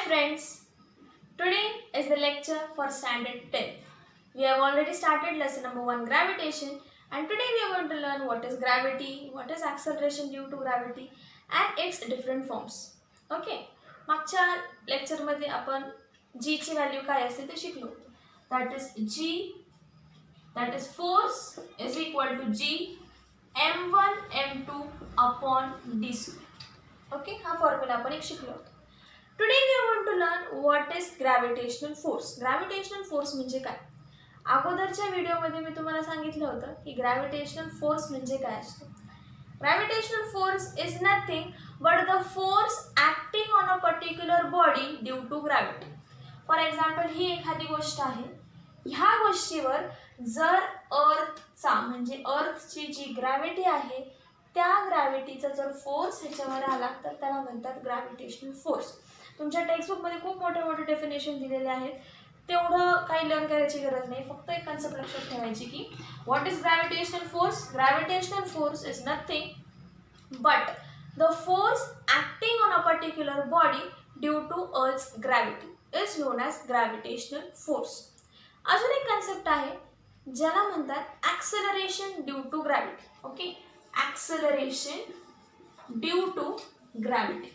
friends, today is the lecture for standard 10th. We have already started lesson number 1 gravitation, and today we are going to learn what is gravity, what is acceleration due to gravity and its different forms. Okay, मागच्या lecture मध्ये आपण g ची value काय असते ते शिकलो. That is g, that is force is equal to g m1 m2 upon d2. Okay, हा formula आपण एक शिकलो. Today we are going to learn what is gravitational force. Gravitational force म्हणजे काय? अगोदरच्या व्हिडिओमध्ये मी तुम्हाला सांगितलं होतं की gravitational force म्हणजे काय असतो. Gravitational force is nothing but the force acting on a particular body due to gravity. For example, ही एखादी गोष्ट आहे. ह्या गोष्टीवर जर अर्थचा म्हणजे अर्थची जी ग्रॅव्हिटी आहे त्या ग्रॅव्हिटीचा जर फोर्स ह्याच्यावर आला तर त्याला म्हणतात ग्रॅव्हिटेशनल फोर्स. तुमच्या टेक्स्टबुकमध्ये खूप मोठे मोठे डेफिनेशन दिलेले आहेत. तेवढं काही लर्न करायची गरज नाही. फक्त एक कन्सेप्ट लक्षात ठेवायची की what is gravitational force. Gravitational force is nothing but the force acting on a particular body due to earth's gravity is known as gravitational force. अजून एक कन्सेप्ट आहे ज्याला म्हणतात acceleration due to gravity. Okay, acceleration due to gravity.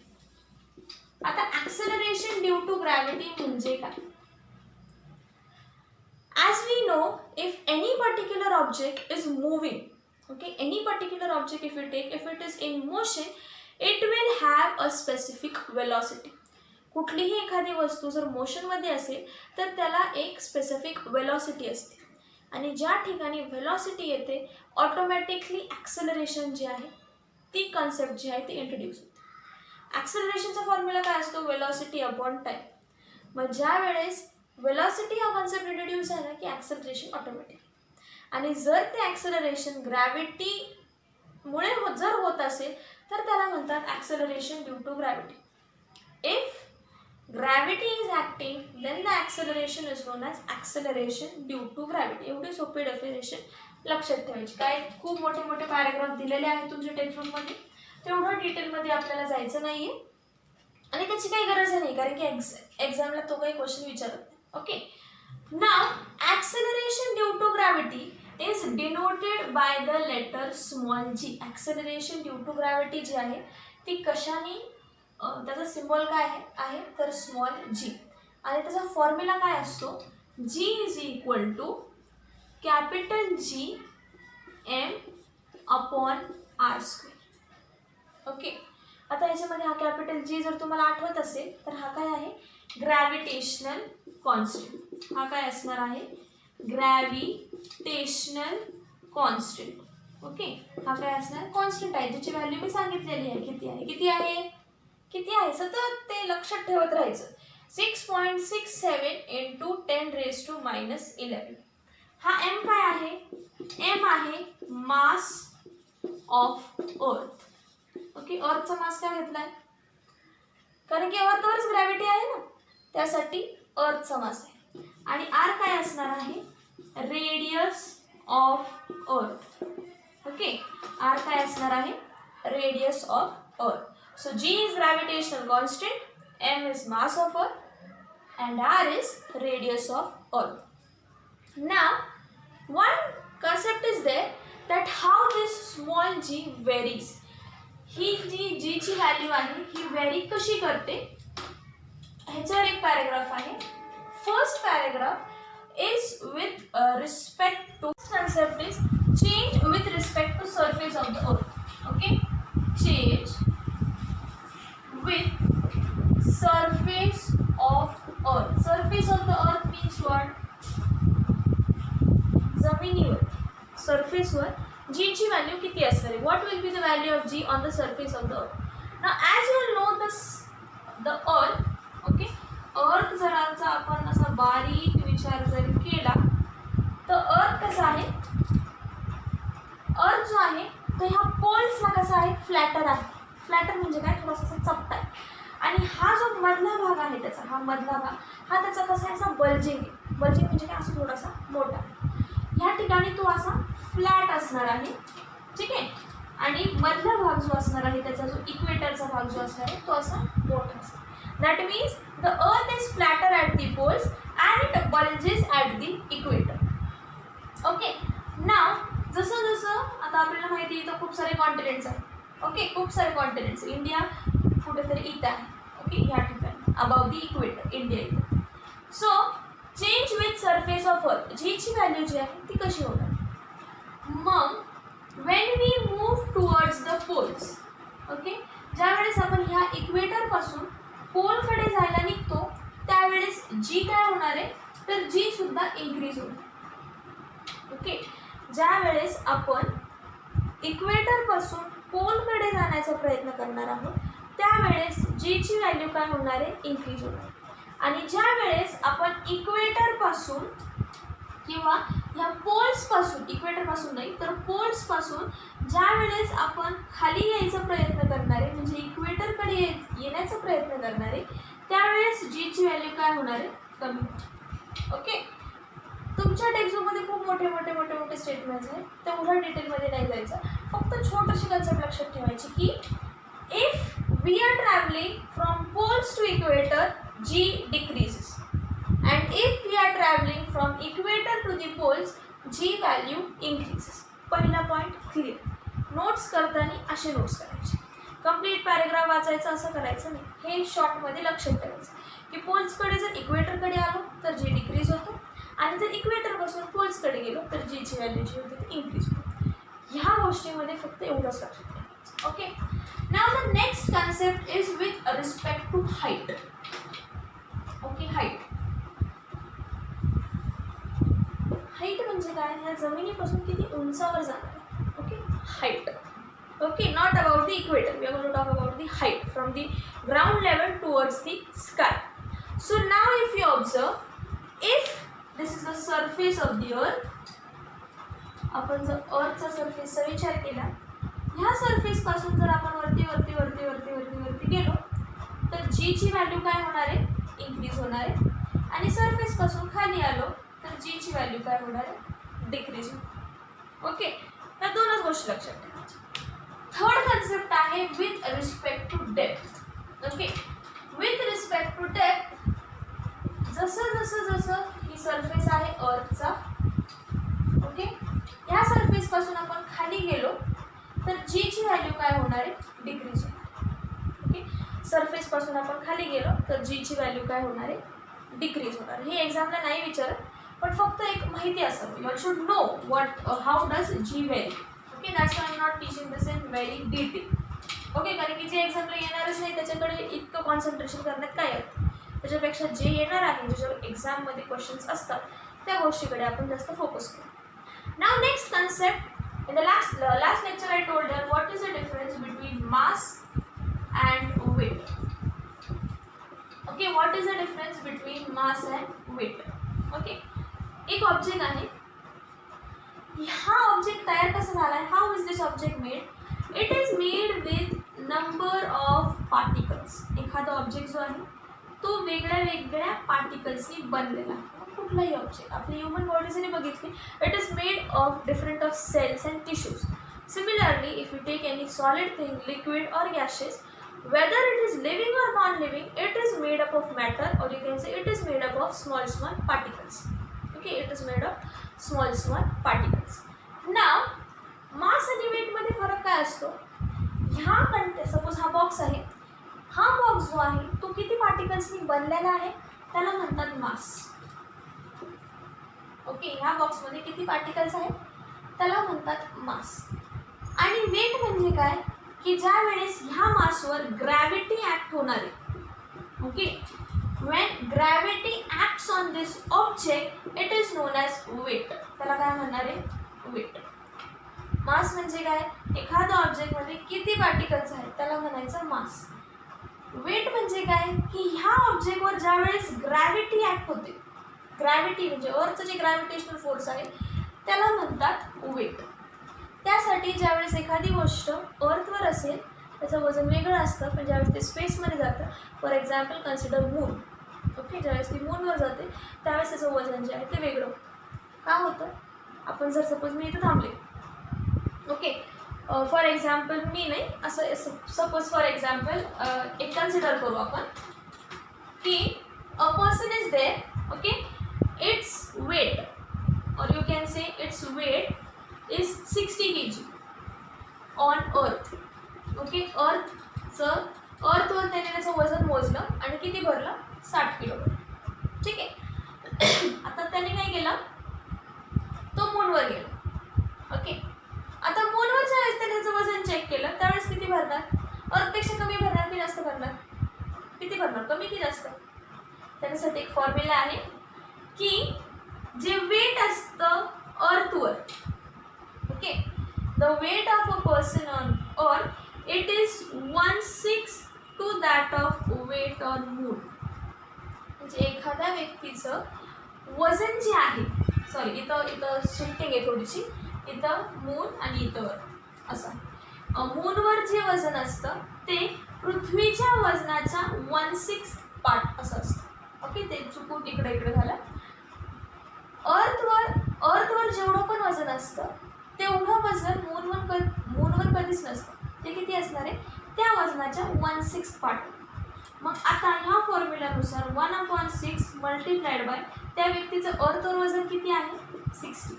आता acceleration due to gravity म्हणजे काय? As we know, if any particular object is moving, okay, any particular object if you take, if it is in motion, it will have a specific velocity. कुठलीही एखादी वस्तू जर motion मध्ये असेल तर त्याला एक स्पेसिफिक वेलॉसिटी असते आणि ज्या ठिकाणी वेलॉसिटी येते ऑटोमॅटिकली ॲक्सेलरेशन जी आहे ती कन्सेप्ट जी आहे ती इंट्रोड्यूस होते. ॲक्सेलरेशनचा फॉर्म्युला काय असतो? Velocity upon time. मग ज्या वेळेस वेलॉसिटी हा कन्सेप्ट इंट्रोड्यूस झाला की ॲक्सेलरेशन ऑटोमॅटिक. आणि जर ते ॲक्सेलरेशन ग्रॅव्हिटीमुळे जर होत असेल तर त्याला म्हणतात acceleration due to gravity. If gravity is acting then the acceleration is known as acceleration due to gravity. एवढी सोपी डेफिनेशन लक्षात ठेवायची. काय खूप मोठे मोठे पॅराग्राफ दिलेले आहेत तुमच्या टेक्स्टबुकमध्ये, तेवढं डिटेलमध्ये आपल्याला जायचं नाहीये आणि त्याची काही गरज नाही कारण की एक्झामला तो काही क्वेश्चन विचारत नाही. Okay, now acceleration due to gravity is denoted by the letter small g. acceleration due to gravity जी आहे ती कशाने, त्याचा सिम्बॉल काय आहे तर स्मॉल जी. आणि त्याचा फॉर्म्युला काय असतो? G is equal to capital G M upon R square. Okay, आता ह्याच्यामध्ये हा कॅपिटल जी जर तुम्हाला आठवत असेल तर हा काय आहे? Gravitational constant. हा काय असणार आहे? Gravitational constant. ओके, हा काय असणार? कॉन्स्टंट आहे ज्याची व्हॅल्यू मी सांगितलेली आहे. किती आहे? किती आहे? किती आहे? सतत ते लक्षात ठेवत राहायचं. 6.67 इंटू 10⁻⁻11. हा एम काय आहे? एम आहे मास ऑफ अर्थ. ओके, अर्थचा मास काय घेतलाय? कारण की अर्थवरच ग्रॅव्हिटी आहे ना, त्यासाठी अर्थचा मास आहे. आणि आर काय असणार आहे? Radius of earth. Okay, R काय असणार आहे? Radius of earth. So g is gravitational constant, m is mass of earth and r is radius of earth. Now one concept is there that how this small g varies. ही जी g ची value आहे ही vary कशी करते ह्याच्यावर एक paragraph आहे. First paragraph is with respect to concept is change with respect to surface of the earth. Okay, change with surface of earth. Surface of the earth means what? जमिनीवर, surface वर g ची value किती असणार आहे? What will be the value of g on the surface of the earth? Now as you know the earth, okay, earth जराचा आपण असा बारीक विचार जर केला तर earth कसा आहे? earth जो आहे तो ह्या पोल्सला कसा आहे? फ्लॅटर आहे. फ्लॅटर म्हणजे काय? थोडासा चपटा आहे. आणि हा जो मधला भाग आहे त्याचा, हा मधला भाग हा त्याचा कसा आहे? असा बल्जिंग आहे. बल्जिंग म्हणजे काय? असं थोडासा मोठा. ह्या ठिकाणी तो असा फ्लॅट असणार आहे. ठीक आहे, आणि मधला भाग जो असणार आहे त्याचा जो इक्वेटरचा भाग जो असणार आहे तो असा मोठा असणार. That means The earth is flatter at the poles and it bulges at the equator. Okay, now जसं जसं आता आपल्याला माहिती आहे इथं खूप सारे कॉन्टिनेंट्स आहेत. ओके, खूप सारे कॉन्टिनेंट्स. इंडिया कुठेतरी इथं आहे. ओके, ह्या ठिकाणी अबाव द इक्वेटर इंडिया इथं. So change with surface of earth, जीची व्हॅल्यू जी आहे ती कशी होणार. मग when we move towards the poles, okay, ज्यावेळेस आपण ह्या इक्वेटरपासून पोलकडे जायला निघतो त्यावेळेस जी काय होणार आहे तर जी सुद्धा इन्क्रीज होणार. ओके, ज्यावेळेस आपण इक्वेटरपासून पोलकडे जाण्याचा प्रयत्न करणार आहोत त्यावेळेस जीची व्हॅल्यू काय होणार आहे, इन्क्रीज होणार. आणि ज्या वेळेस आपण इक्वेटरपासून किंवा ह्या पोल्सपासून, इक्वेटरपासून नाही तर पोल्सपासून ज्या वेळेस आपण खाली यायचा प्रयत्न करणार आहे म्हणजे इक्वेटरकडे येण्याचा प्रयत्न करणार आहे त्यावेळेस जीची व्हॅल्यू काय होणार आहे, कमी होणार. ओके, तुमच्या टेक्स्टबुकमध्ये खूप मोठे स्टेटमेंट्स आहेत, तेवढं डिटेलमध्ये नाही जायचं. फक्त छोटीशी कन्सेप्ट लक्षात ठेवायची की if we are travelling from poles to equator g decreases and if we are traveling from equator to the poles g value increases. पहिला पॉईंट क्लिअर. नोट्स करताना असे नोट्स करायचे. कंप्लीट पॅरेग्राफ वाचायचं असं करायचं नाही, हे शॉर्टमध्ये लक्षात ठेवायचं की पोल्सकडे जर इक्वेटरकडे आलो तर जी डिक्रीज होतो आणि जर इक्वेटरपासून पोल्सकडे गेलो तर जीची व्हॅल्यू जी होती ती इन्क्रीज होते. ह्या गोष्टीमध्ये फक्त एवढंच लक्षात ठेवायचं. Okay, now the next concept is with respect to height. Okay, height म्हणजे काय, ह्या जमिनीपासून किती उंचावर जाणार. Okay, height. Okay, not about the equator, we are going to talk about the height from the ground level towards the sky. So now if you observe, if this is the surface of the earth, आपण जर अर्थचा सरफेसचा विचार केला, ह्या सरफेसपासून जर आपण वरती वरती वरती वरती वरती वरती गेलो तर जीची व्हॅल्यू काय होणार आहे, इन्क्रीज होणार आहे. आणि सरफेसपासून खाली आलो तर जीची व्हॅल्यू काय होणार आहे, डिक्रीज होणार. ओके, या दोनच गोष्टी लक्षात ठेवायच्या. थर्ड कन्सेप्ट आहे with respect to depth. Okay, with respect to depth, जसं जसं जसं ही सरफेस आहे अर्थचा, ओके, ह्या सरफेसपासून आपण खाली गेलो तर जीची व्हॅल्यू काय होणार आहे, डिक्रीज होणार. ओके, सरफेसपासून आपण खाली गेलो तर जीची व्हॅल्यू काय होणार आहे, डिक्रीज होणार. हे एक्झामला नाही विचारत पण फक्त एक माहिती असावी. You should know what how does g vary. Okay, that's I am not teaching this in very detail. Okay, कारण की जे एक्झामला येणारच नाही त्याच्याकडे इतकं कॉन्सन्ट्रेशन करण्यात काय आहे, त्याच्यापेक्षा जे येणार आहे ज्याच्यावर एक्झाममध्ये क्वेश्चन्स असतात त्या गोष्टीकडे आपण जास्त फोकस करू. Now next concept, in the last lecture I told you what is the difference between mass and weight. Okay, what is the difference between mass and weight. Okay, एक ऑब्जेक्ट आहे, हा object तयार कसा झाला आहे, how is this object made, it is made with number of particles. एखादा object जो आहे तो वेगळ्या वेगळ्या पार्टिकल्सनी बनलेला आहे. कुठलाही ऑब्जेक्ट आपली ह्युमन बॉडी जरी बघितली, it is made of different of cells and tissues. Similarly if you take any solid thing, liquid or gases, whether it is living or non-living, it is made up of matter or you can say it is made up of small particles. Okay, it is made of small particles. Now mass आणि weight मध्ये फरक काय असतो, ह्या content suppose हा box आहे, हा box जो आहे तो किती पार्टिकल्सनी बनलेला आहे त्याला म्हणतात मास. ओके, ह्या बॉक्समध्ये किती पार्टिकल्स आहेत त्याला म्हणतात मास. आणि वेट म्हणजे काय की ज्या वेळेस ह्या मासवर ग्रॅव्हिटी ॲक्ट होणार आहे. Okay, when gravity acts on this object it is known as weight. त्याला काय म्हणणार आहे, वेट. मास म्हणजे काय, एखाद्या ऑब्जेक्टमध्ये किती पार्टिकल्स आहेत त्याला म्हणायचं मास. वेट म्हणजे काय की ह्या ऑब्जेक्टवर ज्या वेळेस ग्रॅव्हिटी ॲक्ट होते, ग्रॅव्हिटी म्हणजे अर्थचं जे ग्रॅव्हिटेशनल फोर्स आहे त्याला म्हणतात वेट. त्यासाठी ज्यावेळेस एखादी गोष्ट अर्थवर असेल त्याचं वजन वेगळं असतं, पण ज्यावेळेस ते स्पेसमध्ये जातं, for example consider moon. Okay, ज्यावेळेस ती मूनवर जाते त्यावेळेस त्याचं वजन जे आहे ते वेगळं का होतं. आपण जर सपोज मी इथं थांबले, ओके, फॉर एक्झाम्पल मी नाही असं सपोज फॉर एक्झाम्पल एक कन्सिडर करू आपण की a person is there, okay, its weight or you can say its weight is 60 kg on earth, okay. अर्थवर त्याने त्याचं वजन मोजलं आणि किती भरलं 60 किलो, ठीक आहे. आता त्याने काय केलं, तो मूनवर गेला, ओके. आता मूनवर ज्यावेळेस त्याने त्याचं वजन चेक केलं त्यावेळेस किती भरणार, अर्थपेक्षा कमी भरणार की जास्त भरणार, किती भरणार, कमी की जास्त. त्याच्यासाठी एक फॉर्म्युला आहे की जे वेट असतं अर्थवर, okay, the weight of a person on earth it is 1/6 to that of weight on moon. म्हणजे एखाद्या व्यक्तीचं वजन जे आहे, सॉरी इथं शिफ्टिंग आहे थोडीशी, इथं मून आणि इथं अर्थ असं. मूनवर जे वजन असतं ते पृथ्वीच्या वजनाच्या 1/6 पार्ट असं असतं, ओके. ते चुकून इकडे झालं. अर्थवर जेवढं पण वजन असतं तेवढं वजन मूनवर कधीच नसतं. ते किती असणार आहे, त्या वजनाच्या 1/6 पार्ट. मग आता ह्या फॉर्म्युलानुसार 1/6 मल्टिप्लाइड बाय त्या व्यक्तीचं अर्थवर वजन किती आहे 60,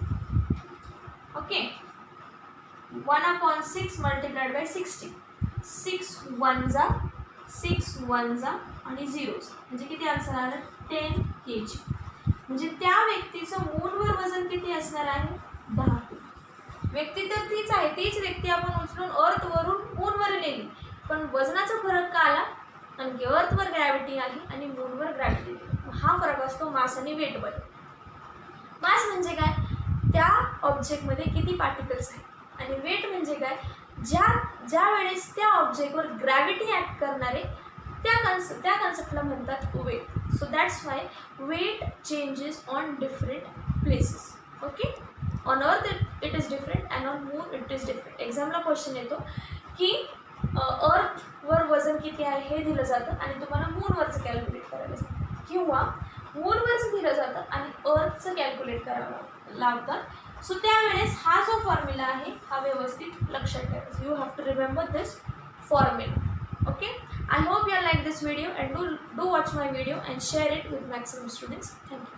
ओके. 1/6 मल्टिप्लाइड बाय 60, 6 1 जा आणि 0 म्हणजे किती आन्सर आलं 10 kg. म्हणजे त्या व्यक्तीचं मूनवर वजन किती असणार आहे 10 किलो. व्यक्ती तर तीच आहे, तीच व्यक्ती आपण उचलून अर्थवरून मूनवर नेली, पण वजनाचा फरक का आला, कारण की अर्थवर ग्रॅव्हिटी आहे आणि मूनवर ग्रॅव्हिटी. हा फरक असतो मास आणि वेटमध्ये. मास म्हणजे काय, त्या ऑब्जेक्टमध्ये किती पार्टिकल्स आहेत, आणि वेट म्हणजे काय, ज्या वेळेस त्या ऑब्जेक्टवर ग्रॅव्हिटी ॲक्ट करणारे त्या कन्सेप्टला म्हणतात weight. So that's why weight changes on different places, okay. On earth it is different and on moon it is different. एक्झामला क्वेश्चन येतो की अर्थवर वजन किती आहे हे दिलं जातं आणि तुम्हाला मूनवरचं कॅल्क्युलेट करायला सांगतं, किंवा मूनवरचं दिलं जातं आणि अर्थचं कॅल्क्युलेट करावं लावतात. सो त्यावेळेस हा जो फॉर्म्युला आहे हा व्यवस्थित लक्षात ठेवायचा. You have to remember this formula, okay. I hope you like this video and do watch my video and share it with maximum students. Thank you.